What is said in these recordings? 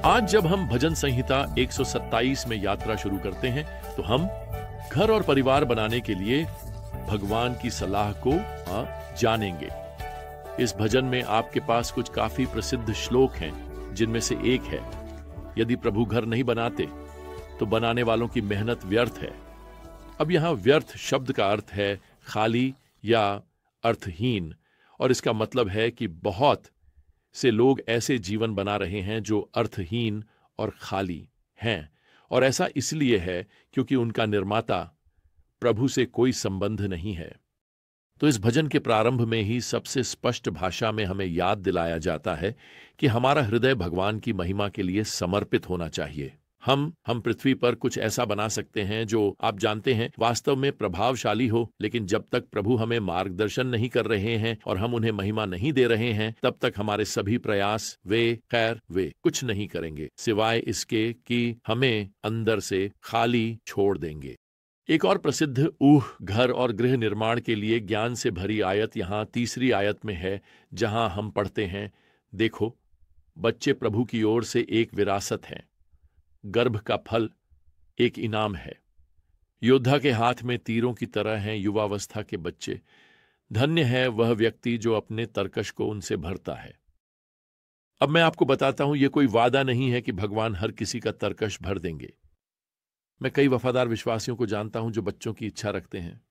आज जब हम भजन संहिता 127 में यात्रा शुरू करते हैं तो हम घर और परिवार बनाने के लिए भगवान की सलाह को जानेंगे। इस भजन में आपके पास कुछ काफी प्रसिद्ध श्लोक हैं, जिनमें से एक है, यदि प्रभु घर नहीं बनाते तो बनाने वालों की मेहनत व्यर्थ है। अब यहां व्यर्थ शब्द का अर्थ है खाली या अर्थहीन, और इसका मतलब है कि बहुत से लोग ऐसे जीवन बना रहे हैं जो अर्थहीन और खाली हैं, और ऐसा इसलिए है क्योंकि उनका निर्माता प्रभु से कोई संबंध नहीं है। तो इस भजन के प्रारंभ में ही सबसे स्पष्ट भाषा में हमें याद दिलाया जाता है कि हमारा हृदय भगवान की महिमा के लिए समर्पित होना चाहिए। हम पृथ्वी पर कुछ ऐसा बना सकते हैं जो आप जानते हैं वास्तव में प्रभावशाली हो, लेकिन जब तक प्रभु हमें मार्गदर्शन नहीं कर रहे हैं और हम उन्हें महिमा नहीं दे रहे हैं, तब तक हमारे सभी प्रयास वे कुछ नहीं करेंगे, सिवाय इसके कि हमें अंदर से खाली छोड़ देंगे। एक और प्रसिद्ध घर और गृह निर्माण के लिए ज्ञान से भरी आयत यहाँ तीसरी आयत में है, जहां हम पढ़ते हैं, देखो बच्चे प्रभु की ओर से एक विरासत हैं, गर्भ का फल एक इनाम है, योद्धा के हाथ में तीरों की तरह हैं युवावस्था के बच्चे, धन्य है वह व्यक्ति जो अपने तरकश को उनसे भरता है। अब मैं आपको बताता हूं, यह कोई वादा नहीं है कि भगवान हर किसी का तरकश भर देंगे। मैं कई वफादार विश्वासियों को जानता हूं जो बच्चों की इच्छा रखते हैं,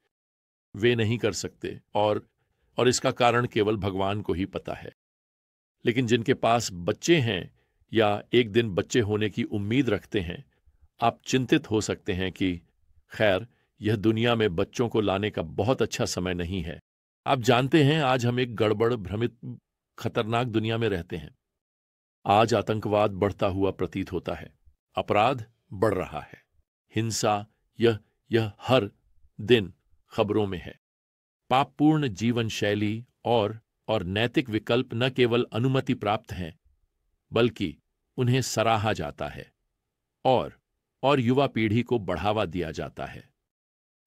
वे नहीं कर सकते, और इसका कारण केवल भगवान को ही पता है। लेकिन जिनके पास बच्चे हैं या एक दिन बच्चे होने की उम्मीद रखते हैं, आप चिंतित हो सकते हैं कि खैर यह दुनिया में बच्चों को लाने का बहुत अच्छा समय नहीं है। आप जानते हैं आज हम एक गड़बड़ भ्रमित खतरनाक दुनिया में रहते हैं। आज आतंकवाद बढ़ता हुआ प्रतीत होता है, अपराध बढ़ रहा है, हिंसा यह हर दिन खबरों में है। पापपूर्ण जीवन शैली और नैतिक विकल्प न केवल अनुमति प्राप्त हैं, बल्कि उन्हें सराहा जाता है और युवा पीढ़ी को बढ़ावा दिया जाता है।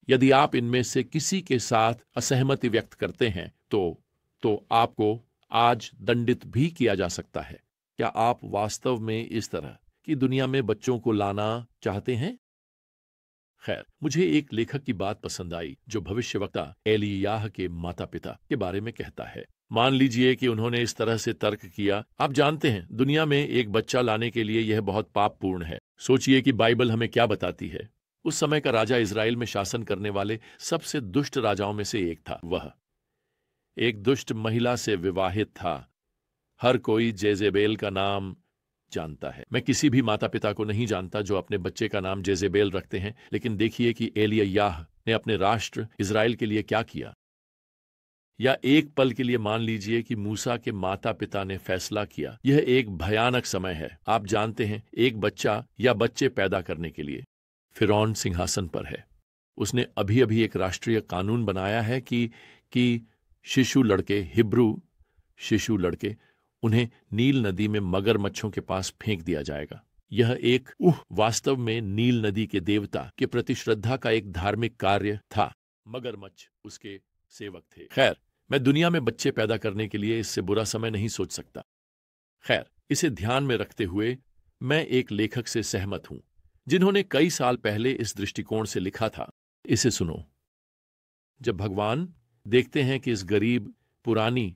यदि आप इनमें से किसी के साथ असहमति व्यक्त करते हैं तो आपको आज दंडित भी किया जा सकता है। क्या आप वास्तव में इस तरह की दुनिया में बच्चों को लाना चाहते हैं? खैर, मुझे एक लेखक की बात पसंद आई जो भविष्यवक्ता एलियाह के माता पिता के बारे में कहता है। मान लीजिए कि उन्होंने इस तरह से तर्क किया, आप जानते हैं दुनिया में एक बच्चा लाने के लिए यह बहुत पापपूर्ण है। सोचिए कि बाइबल हमें क्या बताती है। उस समय का राजा इजराइल में शासन करने वाले सबसे दुष्ट राजाओं में से एक था। वह एक दुष्ट महिला से विवाहित था। हर कोई जेजेबेल का नाम जानता है। मैं किसी भी माता पिता को नहीं जानता जो अपने बच्चे का नाम जेजेबेल रखते हैं, लेकिन देखिए कि एलिय्याह ने अपने राष्ट्र इजराइल के लिए क्या किया। या एक पल के लिए मान लीजिए कि मूसा के माता पिता ने फैसला किया। यह एक भयानक समय है। आप जानते हैं, एक बच्चा या बच्चे पैदा करने के लिए फिरौन सिंहासन पर है। उसने अभी अभी एक राष्ट्रीय कानून बनाया है कि शिशु लड़के, हिब्रू शिशु लड़के, उन्हें नील नदी में मगरमच्छों के पास फेंक दिया जाएगा। यह एक वास्तव में नील नदी के देवता के प्रति श्रद्धा का एक धार्मिक कार्य था। मगरमच्छ उसके सेवक थे। खैर, मैं दुनिया में बच्चे पैदा करने के लिए इससे बुरा समय नहीं सोच सकता। खैर, इसे ध्यान में रखते हुए मैं एक लेखक से सहमत हूं जिन्होंने कई साल पहले इस दृष्टिकोण से लिखा था। इसे सुनो। जब भगवान देखते हैं कि इस गरीब पुरानी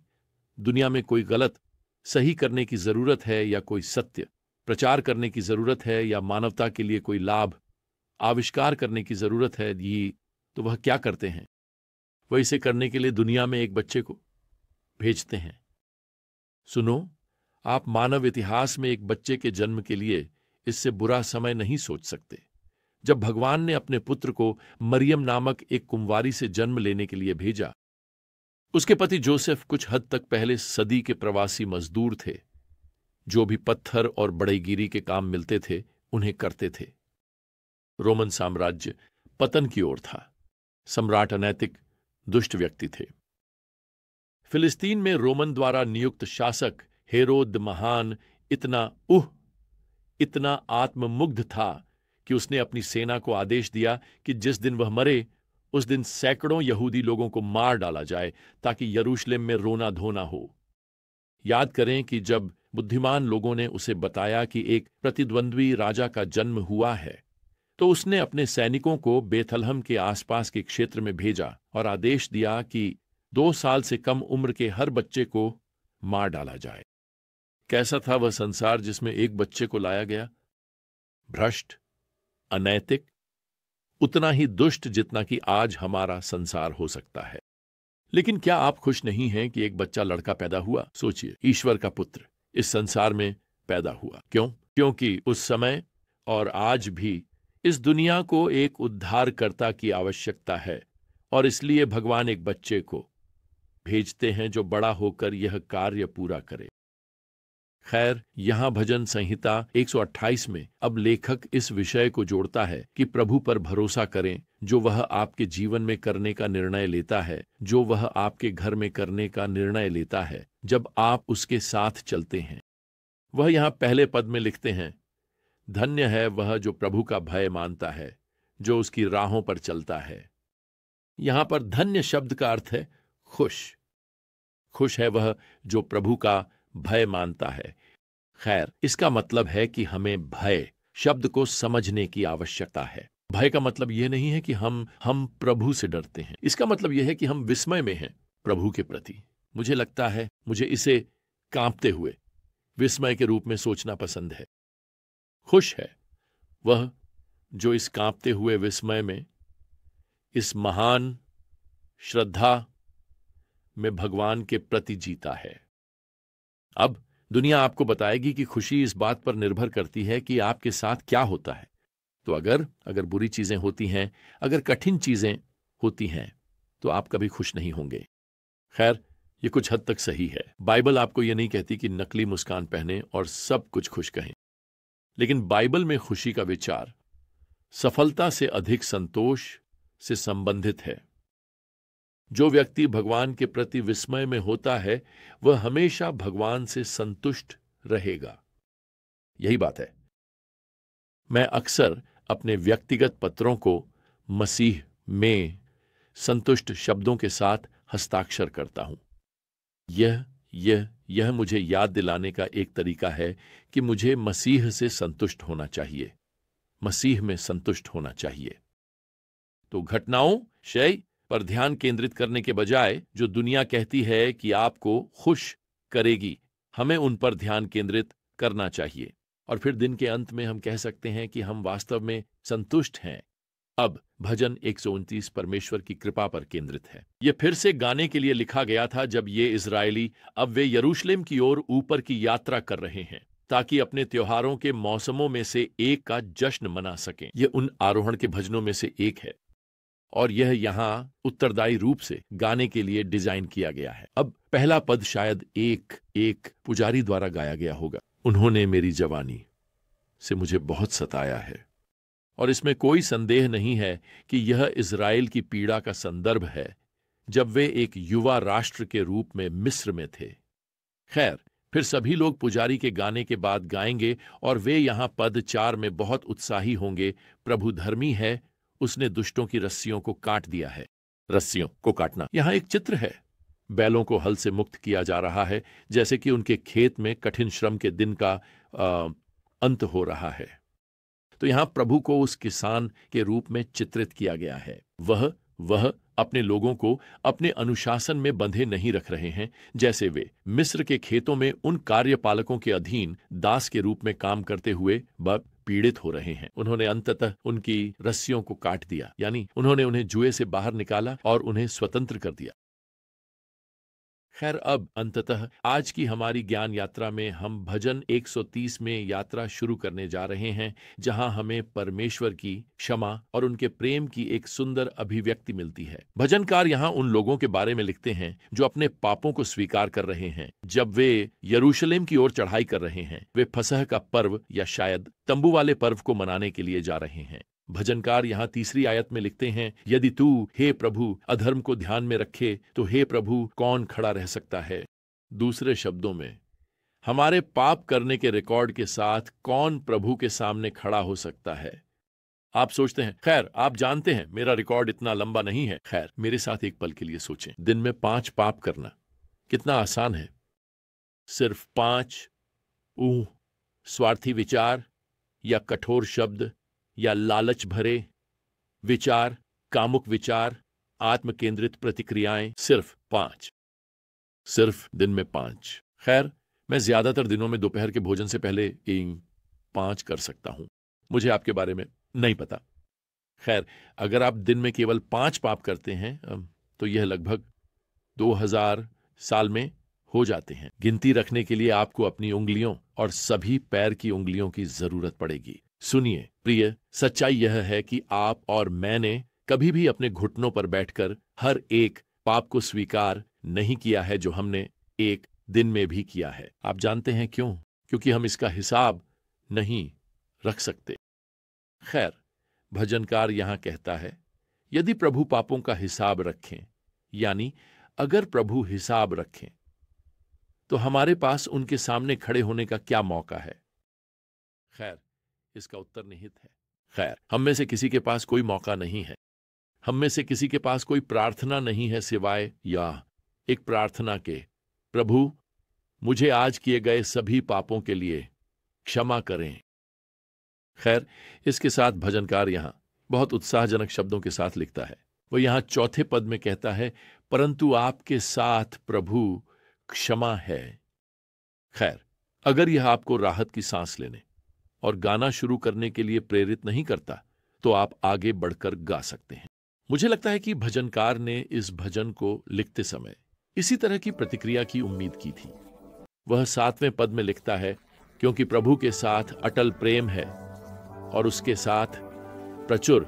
दुनिया में कोई गलत सही करने की जरूरत है या कोई सत्य प्रचार करने की जरूरत है या मानवता के लिए कोई लाभ आविष्कार करने की जरूरत है, तो वह क्या करते हैं? वह इसे करने के लिए दुनिया में एक बच्चे को भेजते हैं। सुनो, आप मानव इतिहास में एक बच्चे के जन्म के लिए इससे बुरा समय नहीं सोच सकते। जब भगवान ने अपने पुत्र को मरियम नामक एक कुंवारी से जन्म लेने के लिए भेजा, उसके पति जोसेफ कुछ हद तक पहले सदी के प्रवासी मजदूर थे। जो भी पत्थर और बड़ेगिरी के काम मिलते थे उन्हें करते थे। रोमन साम्राज्य पतन की ओर था। सम्राट अनैतिक दुष्ट व्यक्ति थे। फिलिस्तीन में रोमन द्वारा नियुक्त शासक हेरोद महान इतना आत्ममुग्ध था कि उसने अपनी सेना को आदेश दिया कि जिस दिन वह मरे उस दिन सैकड़ों यहूदी लोगों को मार डाला जाए ताकि यरूशलेम में रोना धोना हो। याद करें कि जब बुद्धिमान लोगों ने उसे बताया कि एक प्रतिद्वंद्वी राजा का जन्म हुआ है, तो उसने अपने सैनिकों को बेथलहम के आसपास के क्षेत्र में भेजा और आदेश दिया कि 2 साल से कम उम्र के हर बच्चे को मार डाला जाए। कैसा था वह संसार जिसमें एक बच्चे को लाया गया? भ्रष्ट, अनैतिक, उतना ही दुष्ट जितना कि आज हमारा संसार हो सकता है। लेकिन क्या आप खुश नहीं हैं कि एक बच्चा लड़का पैदा हुआ? सोचिए, ईश्वर का पुत्र इस संसार में पैदा हुआ। क्यों? क्योंकि उस समय और आज भी इस दुनिया को एक उद्धारकर्ता की आवश्यकता है, और इसलिए भगवान एक बच्चे को भेजते हैं जो बड़ा होकर यह कार्य पूरा करे। खैर, यहां भजन संहिता 128 में अब लेखक इस विषय को जोड़ता है कि प्रभु पर भरोसा करें, जो वह आपके जीवन में करने का निर्णय लेता है, जो वह आपके घर में करने का निर्णय लेता है जब आप उसके साथ चलते हैं। वह यहां पहले पद में लिखते हैं, धन्य है वह जो प्रभु का भय मानता है, जो उसकी राहों पर चलता है। यहां पर धन्य शब्द का अर्थ है खुश। खुश है वह जो प्रभु का भय मानता है। खैर, इसका मतलब है कि हमें भय शब्द को समझने की आवश्यकता है। भय का मतलब यह नहीं है कि हम प्रभु से डरते हैं। इसका मतलब यह है कि हम विस्मय में हैं प्रभु के प्रति। मुझे लगता है मुझे इसे कांपते हुए विस्मय के रूप में सोचना पसंद है। खुश है वह जो इस कांपते हुए विस्मय में, इस महान श्रद्धा में भगवान के प्रति जीता है। अब दुनिया आपको बताएगी कि खुशी इस बात पर निर्भर करती है कि आपके साथ क्या होता है। तो अगर बुरी चीजें होती हैं, अगर कठिन चीजें होती हैं, तो आप कभी खुश नहीं होंगे। खैर, ये कुछ हद तक सही है। बाइबल आपको यह नहीं कहती कि नकली मुस्कान पहने और सब कुछ खुश कहें, लेकिन बाइबल में खुशी का विचार सफलता से अधिक संतोष से संबंधित है। जो व्यक्ति भगवान के प्रति विस्मय में होता है, वह हमेशा भगवान से संतुष्ट रहेगा। यही बात है। मैं अक्सर अपने व्यक्तिगत पत्रों को मसीह में संतुष्ट शब्दों के साथ हस्ताक्षर करता हूं। यह मुझे याद दिलाने का एक तरीका है कि मुझे मसीह से संतुष्ट होना चाहिए, मसीह में संतुष्ट होना चाहिए। तो घटनाओं, शय पर ध्यान केंद्रित करने के बजाय जो दुनिया कहती है कि आपको खुश करेगी, हमें उन पर ध्यान केंद्रित करना चाहिए। और फिर दिन के अंत में हम कह सकते हैं कि हम वास्तव में संतुष्ट हैं। अब भजन 129 परमेश्वर की कृपा पर केंद्रित है। यह फिर से गाने के लिए लिखा गया था जब ये इजरायली अब वे यरूशलेम की ओर ऊपर की यात्रा कर रहे हैं, ताकि अपने त्योहारों के मौसमों में से एक का जश्न मना सकें। यह उन आरोहण के भजनों में से एक है, और यह यहां उत्तरदायी रूप से गाने के लिए डिजाइन किया गया है। अब पहला पद शायद एक पुजारी द्वारा गाया गया होगा। उन्होंने मेरी जवानी से मुझे बहुत सताया है। और इसमें कोई संदेह नहीं है कि यह इजराइल की पीड़ा का संदर्भ है जब वे एक युवा राष्ट्र के रूप में मिस्र में थे। खैर, फिर सभी लोग पुजारी के गाने के बाद गाएंगे, और वे यहां पद 4 में बहुत उत्साही होंगे। प्रभु धर्मी है, उसने दुष्टों की रस्सियों को काट दिया है। रस्सियों को काटना यहां एक चित्र है। बैलों को हल से मुक्त किया जा रहा है, जैसे कि उनके खेत में कठिन श्रम के दिन का अंत हो रहा है। तो यहां प्रभु को उस किसान के रूप में चित्रित किया गया है। वह अपने लोगों को अपने अनुशासन में बंधे नहीं रख रहे हैं, जैसे वे मिस्र के खेतों में उन कार्यपालकों के अधीन दास के रूप में काम करते हुए पीड़ित हो रहे हैं। उन्होंने अंततः उनकी रस्सियों को काट दिया, यानी उन्होंने उन्हें जुए से बाहर निकाला और उन्हें स्वतंत्र कर दिया। खैर, अब अंततः आज की हमारी ज्ञान यात्रा में हम भजन 130 में यात्रा शुरू करने जा रहे हैं, जहां हमें परमेश्वर की क्षमा और उनके प्रेम की एक सुंदर अभिव्यक्ति मिलती है। भजनकार यहां उन लोगों के बारे में लिखते हैं जो अपने पापों को स्वीकार कर रहे हैं जब वे यरूशलेम की ओर चढ़ाई कर रहे हैं। वे फसह का पर्व या शायद तंबू वाले पर्व को मनाने के लिए जा रहे हैं। भजनकार यहां तीसरी आयत में लिखते हैं, यदि तू हे प्रभु अधर्म को ध्यान में रखे तो हे प्रभु कौन खड़ा रह सकता है। दूसरे शब्दों में, हमारे पाप करने के रिकॉर्ड के साथ कौन प्रभु के सामने खड़ा हो सकता है। आप सोचते हैं, खैर आप जानते हैं मेरा रिकॉर्ड इतना लंबा नहीं है। खैर, मेरे साथ एक पल के लिए सोचें। दिन में 5 पाप करना कितना आसान है। सिर्फ 5 स्वार्थी विचार या कठोर शब्द या लालच भरे विचार, कामुक विचार, आत्मकेंद्रित प्रतिक्रियाएं, सिर्फ 5। सिर्फ दिन में 5। खैर, मैं ज्यादातर दिनों में दोपहर के भोजन से पहले 5 कर सकता हूं। मुझे आपके बारे में नहीं पता। खैर, अगर आप दिन में केवल 5 पाप करते हैं तो यह लगभग 2000 साल में हो जाते हैं। गिनती रखने के लिए आपको अपनी उंगलियों और सभी पैर की उंगलियों की जरूरत पड़ेगी। सुनिए प्रिय, सच्चाई यह है कि आप और मैंने कभी भी अपने घुटनों पर बैठकर हर एक पाप को स्वीकार नहीं किया है जो हमने एक दिन में भी किया है। आप जानते हैं क्यों? क्योंकि हम इसका हिसाब नहीं रख सकते। खैर, भजनकार यहां कहता है, यदि प्रभु पापों का हिसाब रखें, यानी अगर प्रभु हिसाब रखें, तो हमारे पास उनके सामने खड़े होने का क्या मौका है? खैर, इसका उत्तर निहित है। खैर, हम में से किसी के पास कोई मौका नहीं है। हम में से किसी के पास कोई प्रार्थना नहीं है सिवाय या एक प्रार्थना के, प्रभु मुझे आज किए गए सभी पापों के लिए क्षमा करें। खैर, इसके साथ भजनकार यहां बहुत उत्साहजनक शब्दों के साथ लिखता है। वो यहां चौथे पद में कहता है, परंतु आपके साथ प्रभु क्षमा है। खैर, अगर यह आपको राहत की सांस लेने और गाना शुरू करने के लिए प्रेरित नहीं करता, तो आप आगे बढ़कर गा सकते हैं। मुझे लगता है कि भजनकार ने इस भजन को लिखते समय इसी तरह की प्रतिक्रिया की उम्मीद की थी। वह 7वें पद में लिखता है, क्योंकि प्रभु के साथ अटल प्रेम है और उसके साथ प्रचुर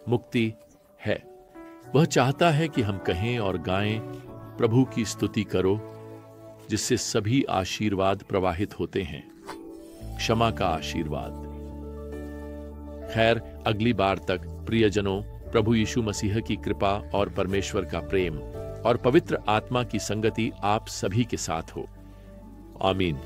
मुक्ति है। वह चाहता है कि हम कहें और गाएं, प्रभु की स्तुति करो, जिससे सभी आशीर्वाद प्रवाहित होते हैं, क्षमा का आशीर्वाद। खैर, अगली बार तक प्रियजनों, प्रभु यीशु मसीह की कृपा और परमेश्वर का प्रेम और पवित्र आत्मा की संगति आप सभी के साथ हो। आमीन।